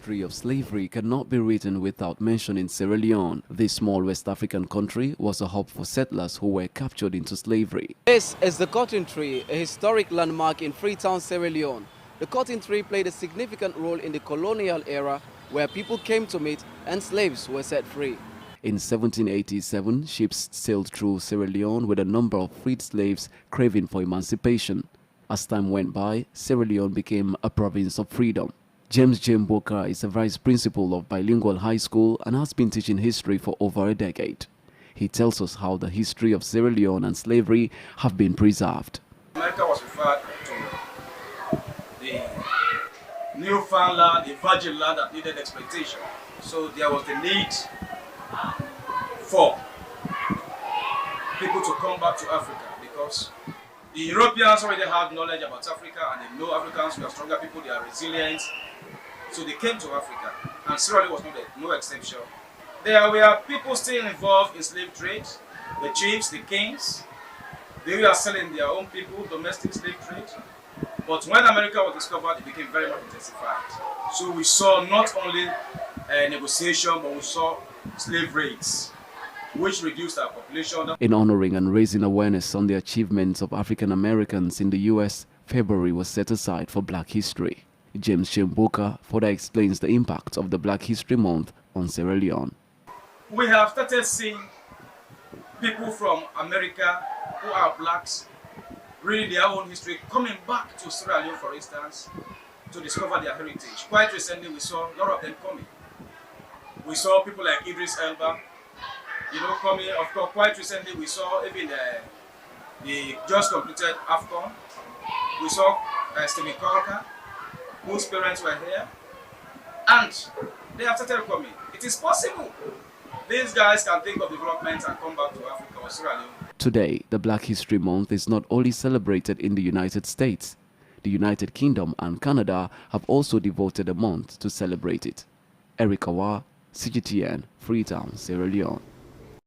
history of slavery cannot be written without mentioning Sierra Leone. This small West African country was a hub for settlers who were captured into slavery. This is the cotton tree, a historic landmark in Freetown, Sierra Leone. The cotton tree played a significant role in the colonial era where people came to meet and slaves were set free. In 1787, ships sailed through Sierra Leone with a number of freed slaves craving for emancipation. As time went by, Sierra Leone became a province of freedom. James Boka is a vice principal of Bilingual High School and has been teaching history for over a decade. He tells us how the history of Sierra Leone and slavery have been preserved. America was referred to the Newfoundland, the virgin land that needed exploitation. So there was the need for people to come back to Africa because the Europeans already had knowledge about Africa and they know Africans were stronger people, they are resilient. So they came to Africa and Sierra Leone was no exception. There were people still involved in slave trade, the chiefs, the kings. They were selling their own people, domestic slave trade. But when America was discovered, it became very much intensified. So we saw not only negotiation, but we saw slave raids, which reduced our population. In honoring and raising awareness on the achievements of African Americans in the U.S., February was set aside for Black History. James Boka further explains the impact of the Black History Month on Sierra Leone. We have started seeing people from America who are blacks reading their own history, coming back to Sierra Leone, for instance, to discover their heritage. Quite recently, we saw a lot of them coming. We saw people like Idris Elba, coming. Of course, quite recently, we saw even the just completed AFCON. We saw Stephen Colker, whose parents were here, and they have started coming. It is possible. These guys can think of development and come back to Africa or Sierra Leone. Today, the Black History Month is not only celebrated in the United States. The United Kingdom and Canada have also devoted a month to celebrate it. Kawa, CGTN, Freetown, Sierra Leone.